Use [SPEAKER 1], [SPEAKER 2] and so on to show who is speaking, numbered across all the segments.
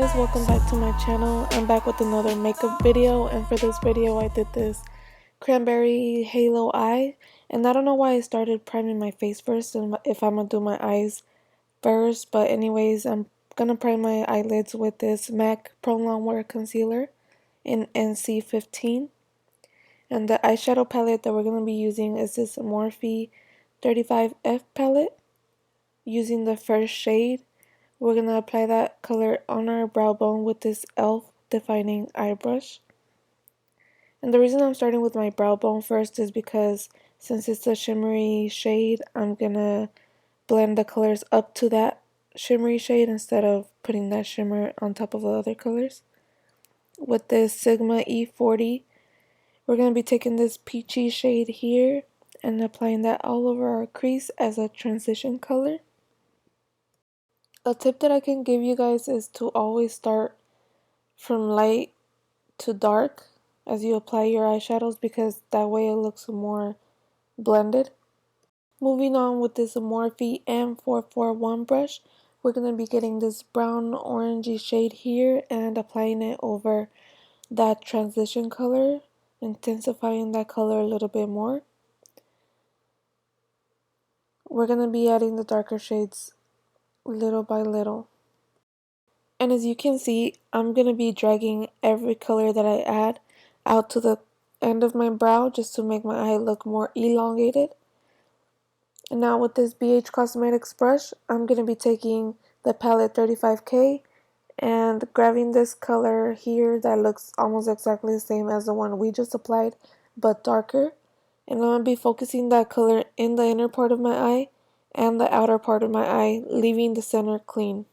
[SPEAKER 1] guys, welcome back to my channel. I'm back with another makeup video, and for this video I did this Burgundy Halo Eye, and I don't know why I started priming my face first and if I'm gonna do my eyes first, but anyways, I'm gonna prime my eyelids with this MAC Pro Longwear Concealer in NC15, and the eyeshadow palette that we're gonna be using is this Morphe 35F palette, using the first shade. We're going to apply that color on our brow bone with this e.l.f. defining eye brush. And the reason I'm starting with my brow bone first is because since it's a shimmery shade, I'm going to blend the colors up to that shimmery shade instead of putting that shimmer on top of the other colors. With this Sigma E40, we're going to be taking this peachy shade here and applying that all over our crease as a transition color. A tip that I can give you guys is to always start from light to dark as you apply your eyeshadows, because that way it looks more blended. Moving on with this Morphe M441 brush, we're going to be getting this brown orangey shade here and applying it over that transition color, intensifying that color a little bit more. We're going to be adding the darker shades little by little. And as you can see, I'm going to be dragging every color that I add out to the end of my brow just to make my eye look more elongated. And now with this BH Cosmetics brush, I'm going to be taking the palette 35K and grabbing this color here that looks almost exactly the same as the one we just applied, but darker. And I'm going to be focusing that color in the inner part of my eye and the outer part of my eye, leaving the center clean.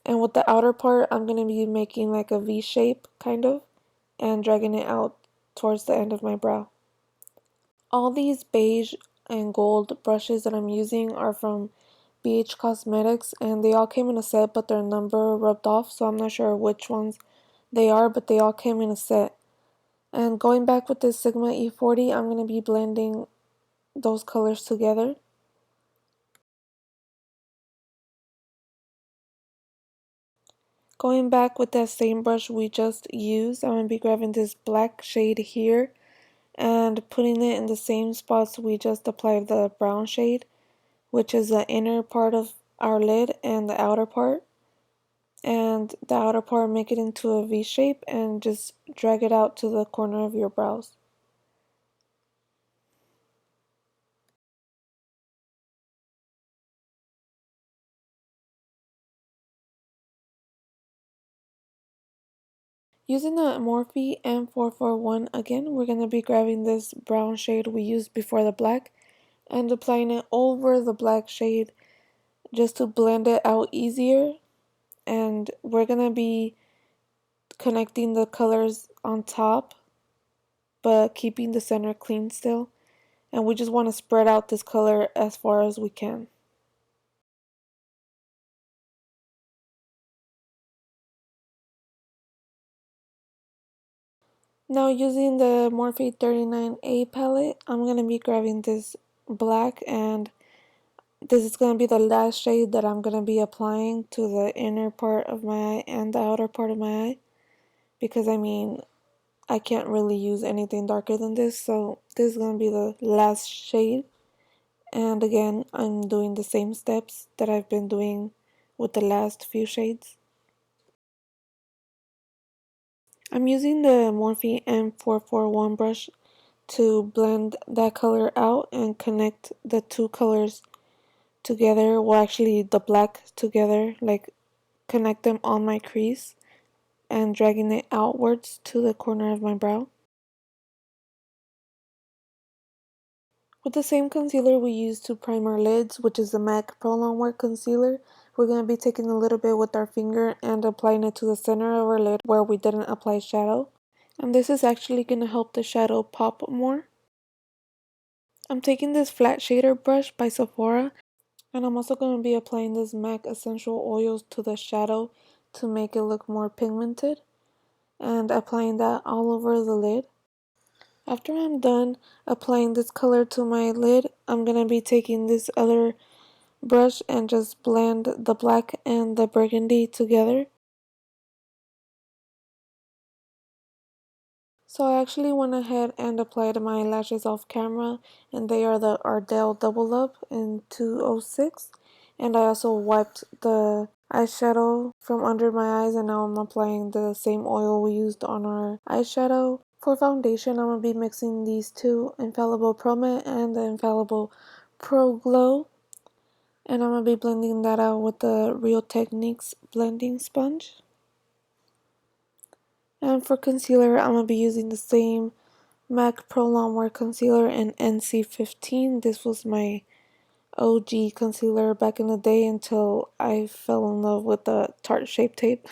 [SPEAKER 1] And with the outer part, I'm going to be making like a V shape, kind of, and dragging it out towards the end of my brow. All these beige and gold brushes that I'm using are from BH Cosmetics, and they all came in a set, but their number rubbed off, so I'm not sure which ones they are, but they all came in a set. And going back with this Sigma E40, I'm going to be blending those colors together. Going back with that same brush we just used, I'm going to be grabbing this black shade here and putting it in the same spots we just applied the brown shade, which is the inner part of our lid and the outer part. And the outer part, make it into a V shape and just drag it out to the corner of your brows. Using the Morphe M441 again, we're going to be grabbing this brown shade we used before the black and applying it over the black shade just to blend it out easier. And we're going to be connecting the colors on top but keeping the center clean still, and we just want to spread out this color as far as we can. Now using the Morphe 39A palette, I'm going to be grabbing this black, and this is going to be the last shade that I'm going to be applying to the inner part of my eye and the outer part of my eye, because I can't really use anything darker than this, so this is going to be the last shade. And again, I'm doing the same steps that I've been doing with the last few shades. I'm using the Morphe M441 brush to blend that color out and connect the two colors together, well actually the black together, like connect them on my crease and dragging it outwards to the corner of my brow. With the same concealer we used to prime our lids, which is the MAC Pro Longwear Concealer, we're going to be taking a little bit with our finger and applying it to the center of our lid where we didn't apply shadow. And this is actually going to help the shadow pop more. I'm taking this flat shader brush by Sephora, and I'm also going to be applying this MAC Essential Oils to the shadow to make it look more pigmented, and applying that all over the lid. After I'm done applying this color to my lid, I'm going to be taking this other brush and just blend the black and the burgundy together. So I actually went ahead and applied my lashes off camera, and they are the Ardell Double Up in 206. And I also wiped the eyeshadow from under my eyes, and now I'm applying the same oil we used on our eyeshadow. For foundation, I'm going to be mixing these two, Infallible Pro Matte and the Infallible Pro Glow. And I'm going to be blending that out with the Real Techniques blending sponge. And for concealer, I'm going to be using the same MAC Pro Longwear Concealer in NC15. This was my OG concealer back in the day until I fell in love with the Tarte Shape Tape.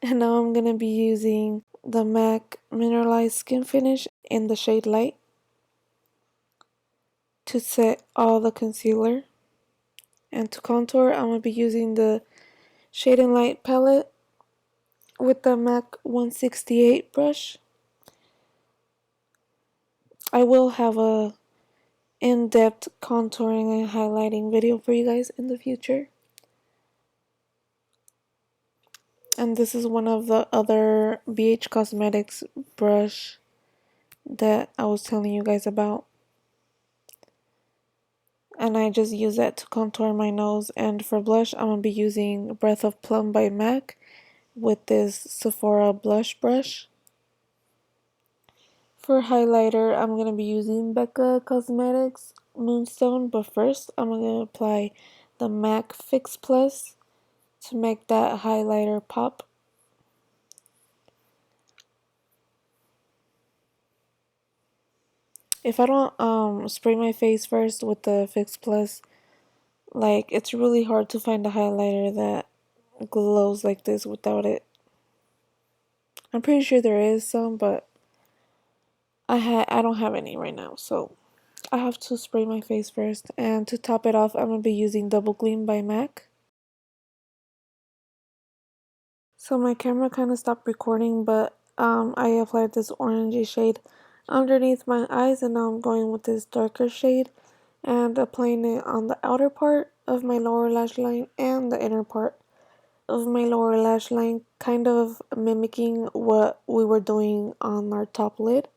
[SPEAKER 1] And now I'm going to be using the MAC Mineralized Skin Finish in the shade Light to set all the concealer. And to contour, I'm going to be using the Shade and Light palette with the MAC 168 brush. I will have a in-depth contouring and highlighting video for you guys in the future. And this is one of the other BH Cosmetics brush that I was telling you guys about. And I just use that to contour my nose. And for blush, I'm going to be using Breath of Plum by MAC with this Sephora blush brush. For highlighter, I'm going to be using Becca Cosmetics Moonstone. But first, I'm going to apply the MAC Fix Plus to make that highlighter pop. If I don't spray my face first with the Fix Plus, like, it's really hard to find a highlighter that glows like this without it. I'm pretty sure there is some, but I don't have any right now, so I have to spray my face first. And to top it off, I'm gonna be using Double Gleam by MAC. So my camera kind of stopped recording, but I applied this orangey shade underneath my eyes, and now I'm going with this darker shade and applying it on the outer part of my lower lash line and the inner part of my lower lash line, kind of mimicking what we were doing on our top lid.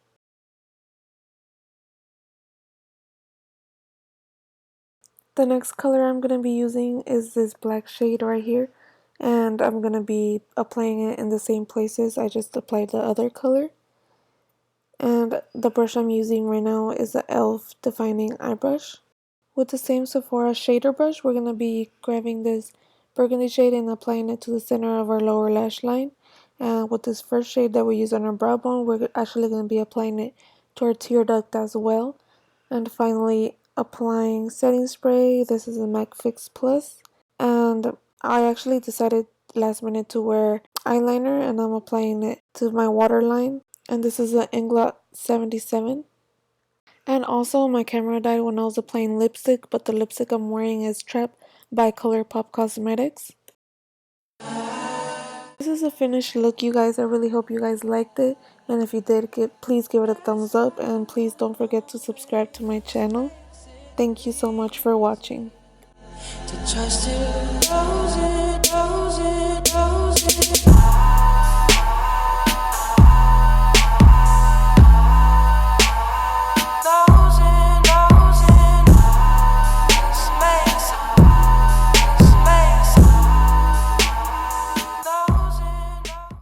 [SPEAKER 1] The next color I'm going to be using is this black shade right here, and I'm going to be applying it in the same places I just applied the other color. And the brush I'm using right now is the e.l.f. Defining Eye Brush. With the same Sephora shader brush, we're going to be grabbing this burgundy shade and applying it to the center of our lower lash line. And with this first shade that we use on our brow bone, we're actually going to be applying it to our tear duct as well. And finally, applying setting spray. This is a MAC Fix Plus. And I actually decided last minute to wear eyeliner, and I'm applying it to my waterline. And this is an Inglot 77. And also, my camera died when I was applying lipstick, but the lipstick I'm wearing is Trap by ColourPop Cosmetics. This is a finished look, you guys. I really hope you guys liked it. And if you did, please give it a thumbs up. And please don't forget to subscribe to my channel. Thank you so much for watching.